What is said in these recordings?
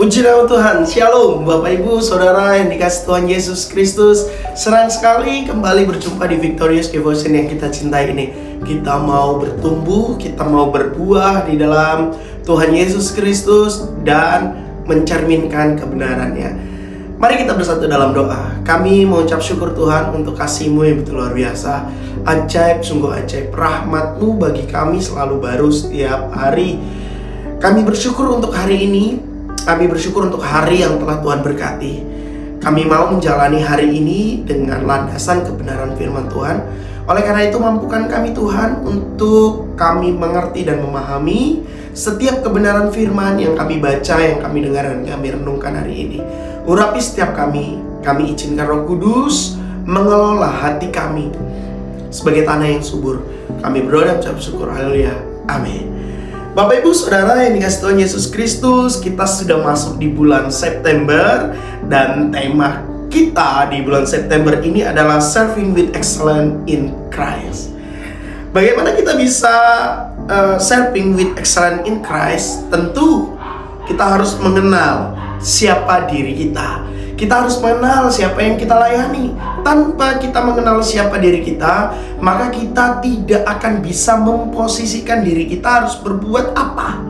Puji nama Tuhan, Shalom Bapak Ibu Saudara yang dikasih Tuhan Yesus Kristus. Senang sekali kembali berjumpa di Victorious Devotion yang kita cintai ini. Kita mau bertumbuh, kita mau berbuah di dalam Tuhan Yesus Kristus dan mencerminkan kebenarannya. Mari kita bersatu dalam doa. Kami mengucap syukur Tuhan untuk kasih-Mu yang betul luar biasa. Ajaib, sungguh ajaib. Rahmat-Mu bagi kami selalu baru setiap hari. Kami bersyukur untuk hari ini. Kami bersyukur untuk hari yang telah Tuhan berkati. Kami mau menjalani hari ini dengan landasan kebenaran firman Tuhan. Oleh karena itu mampukan kami Tuhan untuk kami mengerti dan memahami setiap kebenaran firman yang kami baca, yang kami dengar dan kami renungkan hari ini. Urapi setiap kami izinkan Roh Kudus mengelola hati kami sebagai tanah yang subur. Kami berdoa dan mengucap syukur, haleluya, amin. Bapak Ibu Saudara yang dikasih Tuhan Yesus Kristus, kita sudah masuk di bulan September. Dan tema kita di bulan September ini adalah Serving with Excellence in Christ. Bagaimana kita bisa serving with excellence in Christ? Tentu kita harus mengenal siapa diri kita. Kita harus mengenal siapa yang kita layani. Tanpa kita mengenal siapa diri kita, maka kita tidak akan bisa memposisikan diri kita harus berbuat apa.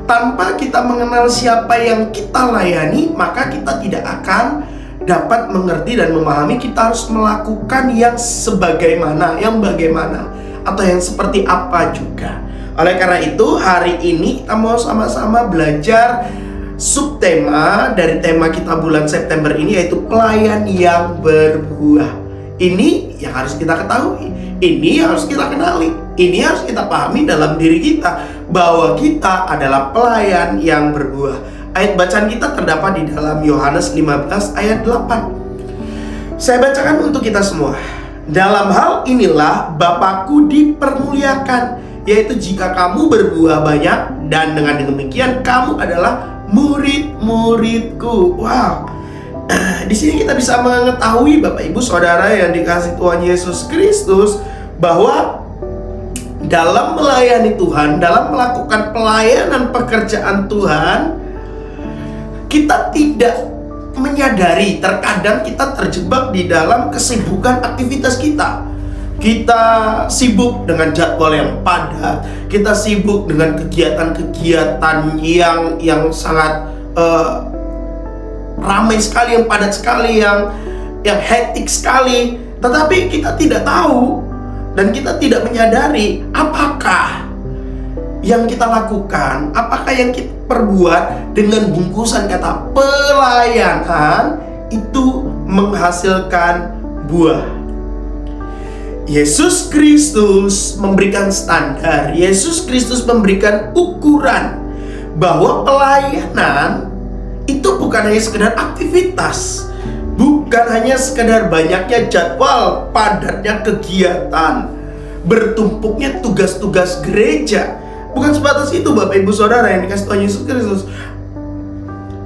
Tanpa kita mengenal siapa yang kita layani, maka kita tidak akan dapat mengerti dan memahami kita harus melakukan yang sebagaimana, yang bagaimana, atau yang seperti apa juga. Oleh karena itu, hari ini kita mau sama-sama belajar subtema dari tema kita bulan September ini, yaitu pelayan yang berbuah. Ini yang harus kita ketahui, ini yang harus kita kenali, ini harus kita pahami dalam diri kita, bahwa kita adalah pelayan yang berbuah. Ayat bacaan kita terdapat di dalam Yohanes 15 ayat 8. Saya bacakan untuk kita semua. Dalam hal inilah Bapakku dipermuliakan, yaitu jika kamu berbuah banyak, dan dengan demikian kamu adalah murid-muridku. Wow. Di sini kita bisa mengetahui Bapak Ibu Saudara yang dikasih Tuhan Yesus Kristus, bahwa dalam melayani Tuhan, dalam melakukan pelayanan pekerjaan Tuhan, kita tidak menyadari, terkadang kita terjebak di dalam kesibukan aktivitas kita. Kita sibuk dengan jadwal yang padat, kita sibuk dengan kegiatan-kegiatan yang sangat ramai sekali, yang padat sekali, yang hektik sekali. Tetapi kita tidak tahu dan kita tidak menyadari apakah yang kita lakukan, apakah yang kita perbuat dengan bungkusan kata pelayanan itu menghasilkan buah. Yesus Kristus memberikan standar, Yesus Kristus memberikan ukuran bahwa pelayanan itu bukan hanya sekedar aktivitas, bukan hanya sekedar banyaknya jadwal, padatnya kegiatan, bertumpuknya tugas-tugas gereja. Bukan sebatas itu Bapak Ibu Saudara yang dikasih Tuhan Yesus Kristus.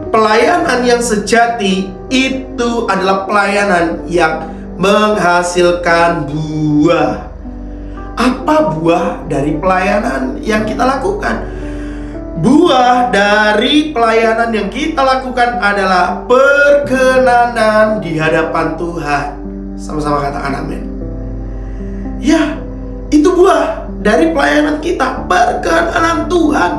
Pelayanan yang sejati itu adalah pelayanan yang menghasilkan buah. Apa buah dari pelayanan yang kita lakukan? Buah dari pelayanan yang kita lakukan adalah perkenanan di hadapan Tuhan. Sama-sama katakan amin. Ya, itu buah dari pelayanan kita, perkenanan Tuhan.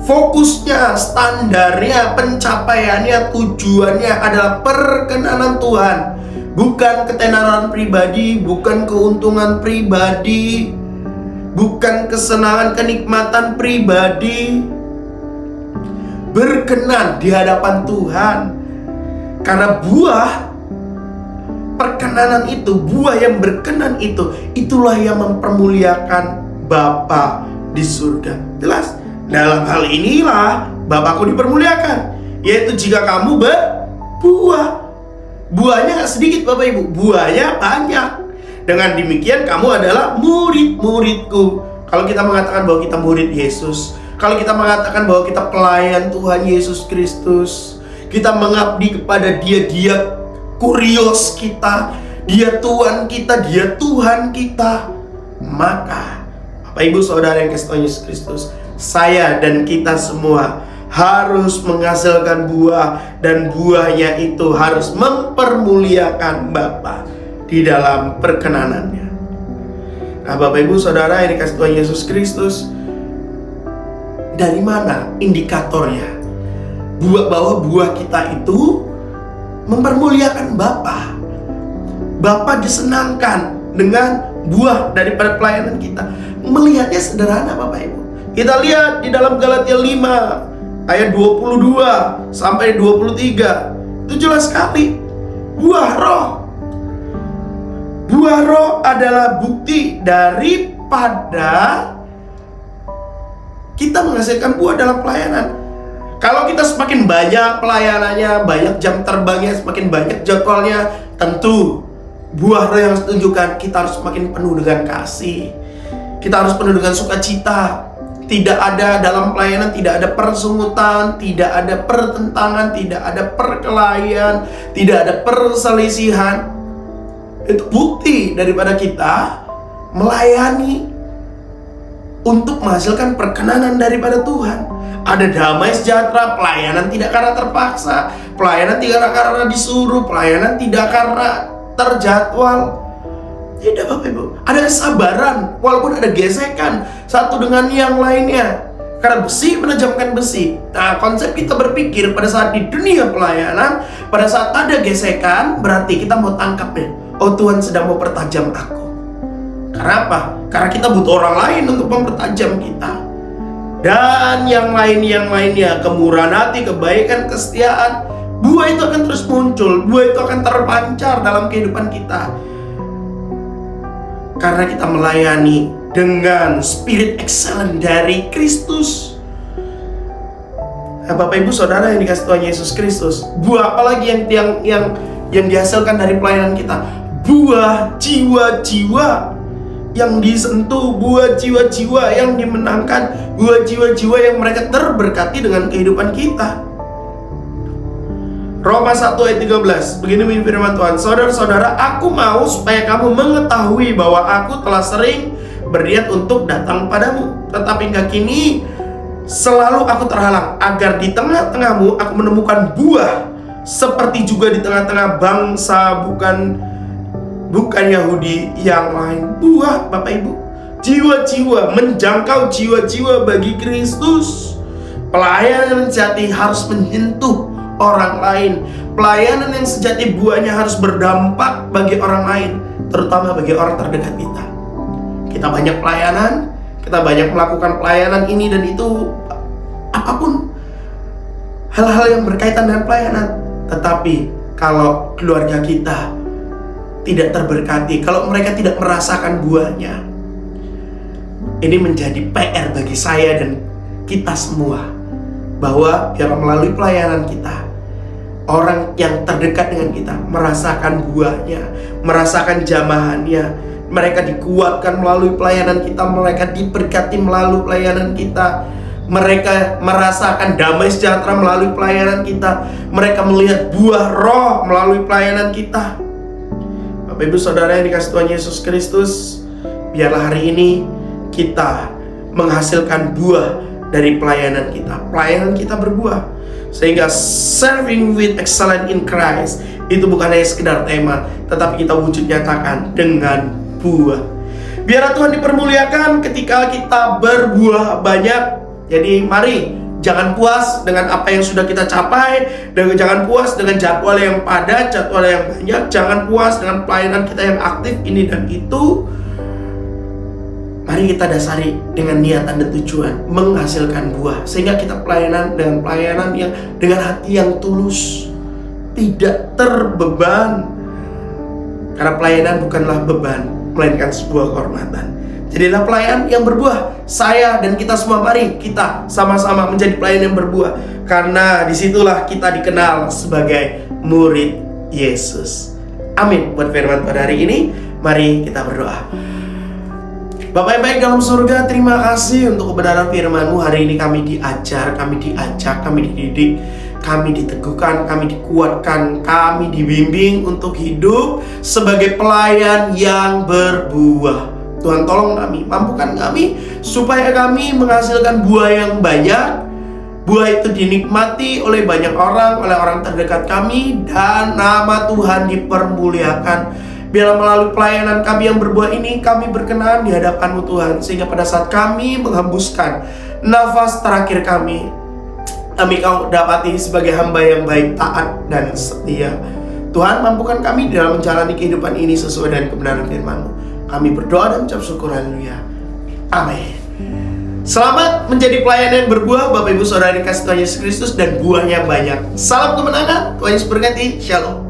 Fokusnya, standarnya, pencapaiannya, tujuannya adalah perkenanan Tuhan. Bukan ketenaran pribadi, bukan keuntungan pribadi, bukan kesenangan, kenikmatan pribadi. Berkenan di hadapan Tuhan. Karena buah perkenanan itu, buah yang berkenan itu, itulah yang mempermuliakan Bapa di surga. Jelas? Dalam hal inilah Bapakku dipermuliakan, yaitu jika kamu berbuah. Buahnya gak sedikit Bapak Ibu, buahnya banyak. Dengan demikian kamu adalah murid-muridku. Kalau kita mengatakan bahwa kita murid Yesus, kalau kita mengatakan bahwa kita pelayan Tuhan Yesus Kristus, kita mengabdi kepada Dia kurios kita, Dia Tuhan kita, Dia Tuhan kita, maka Bapak Ibu Saudara yang dikasihi Tuhan Yesus Kristus, saya dan kita semua harus menghasilkan buah, dan buahnya itu harus mempermuliakan Bapa di dalam perkenanannya. Nah, Bapak Ibu Saudara yang dikasihi Tuhan Yesus Kristus, dari mana indikatornya bahwa buah kita itu mempermuliakan Bapa? Bapa disenangkan dengan buah daripada pelayanan kita. Melihatnya sederhana, Bapak Ibu. Kita lihat di dalam Galatia 5 ayat 22 sampai 23. Itu jelas sekali. Buah roh. Buah roh adalah bukti daripada kita menghasilkan buah dalam pelayanan. Kalau kita semakin banyak pelayanannya, banyak jam terbangnya, semakin banyak jadwalnya, tentu buah roh yang harus ditunjukkan, kita harus semakin penuh dengan kasih. Kita harus penuh dengan sukacita. Tidak ada dalam pelayanan, tidak ada persungutan, tidak ada pertentangan, tidak ada perkelahian, tidak ada perselisihan. Itu bukti daripada kita melayani untuk menghasilkan perkenanan daripada Tuhan. Ada damai sejahtera, pelayanan tidak karena terpaksa, pelayanan tidak karena disuruh, pelayanan tidak karena terjadwal. Tidak, Bapak Ibu. Ada kesabaran walaupun ada gesekan satu dengan yang lainnya, karena besi menajamkan besi. Nah, konsep kita berpikir pada saat di dunia pelayanan, pada saat ada gesekan, berarti kita mau tangkap nih, oh Tuhan sedang mau pertajam aku. Karena apa? Karena kita butuh orang lain untuk mempertajam kita. Dan yang lainnya, kemurahan hati, kebaikan, kesetiaan, buah itu akan terus muncul, buah itu akan terpancar dalam kehidupan kita. Karena kita melayani dengan spirit excellent dari Kristus. Nah, Bapak Ibu Saudara yang dikasihi Tuhan Yesus Kristus, buah apalagi yang dihasilkan dari pelayanan kita? Buah jiwa-jiwa yang disentuh, buah jiwa-jiwa yang dimenangkan, buah jiwa-jiwa yang mereka terberkati dengan kehidupan kita. Roma 1 ayat 13, begini firman Tuhan, saudara-saudara, aku mau supaya kamu mengetahui bahwa aku telah sering berniat untuk datang padamu, tetapi hingga kini selalu aku terhalang, agar di tengah-tengahmu aku menemukan buah, seperti juga di tengah-tengah bangsa bukan Yahudi yang lain. Buah, Bapak Ibu, jiwa-jiwa, menjangkau jiwa-jiwa bagi Kristus. Pelayanan sejati harus menyentuh orang lain. Pelayanan yang sejati buahnya harus berdampak bagi orang lain, terutama bagi orang terdekat kita. Kita banyak pelayanan, kita banyak melakukan pelayanan ini dan itu, apapun hal-hal yang berkaitan dengan pelayanan. Tetapi kalau keluarga kita tidak terberkati, kalau mereka tidak merasakan buahnya, ini menjadi PR bagi saya dan kita semua, bahwa biar melalui pelayanan kita, orang yang terdekat dengan kita merasakan buahnya, merasakan jamahannya. Mereka dikuatkan melalui pelayanan kita, mereka diberkati melalui pelayanan kita, mereka merasakan damai sejahtera melalui pelayanan kita, mereka melihat buah roh melalui pelayanan kita. Bapak Ibu Saudara yang dikasihi Tuhan Yesus Kristus, biarlah hari ini kita menghasilkan buah dari pelayanan kita. Pelayanan kita berbuah, sehingga serving with excellence in Christ itu bukan hanya sekedar tema, tetapi kita wujud nyatakan dengan buah. Biarlah Tuhan dipermuliakan ketika kita berbuah banyak. Jadi mari, jangan puas dengan apa yang sudah kita capai, dan jangan puas dengan jadwal yang padat, jadwal yang banyak, jangan puas dengan pelayanan kita yang aktif ini dan itu. Mari kita dasari dengan niatan dan tujuan menghasilkan buah, sehingga kita pelayanan dengan pelayanan yang dengan hati yang tulus, tidak terbeban. Karena pelayanan bukanlah beban, melainkan sebuah kehormatan. Jadilah pelayan yang berbuah. Saya dan kita semua, mari kita sama-sama menjadi pelayan yang berbuah, karena disitulah kita dikenal sebagai murid Yesus. Amin. Buat firman pada hari ini, mari kita berdoa. Bapak yang baik dalam surga, terima kasih untuk kebenaran firman-Mu. Hari ini kami diajar, kami diajak, kami dididik, kami diteguhkan, kami dikuatkan, kami dibimbing untuk hidup sebagai pelayan yang berbuah. Tuhan tolong kami, mampukan kami supaya kami menghasilkan buah yang banyak, buah itu dinikmati oleh banyak orang, oleh orang terdekat kami, dan nama Tuhan dipermuliakan. Biarlah melalui pelayanan kami yang berbuah ini, kami berkenan di hadapan-Mu Tuhan, sehingga pada saat kami menghembuskan nafas terakhir kami Kau dapati sebagai hamba yang baik, taat, dan setia. Tuhan, mampukan kami dalam menjalani kehidupan ini sesuai dengan kebenaran firman-Mu. Kami berdoa dan ucap syukur, haleluya. Amin. Selamat menjadi pelayan yang berbuah, Bapak Ibu Saudara dikasih Tuhan Yesus Kristus, dan buahnya banyak. Salam kemenangan, Tuhan Yesus berkati. Shalom.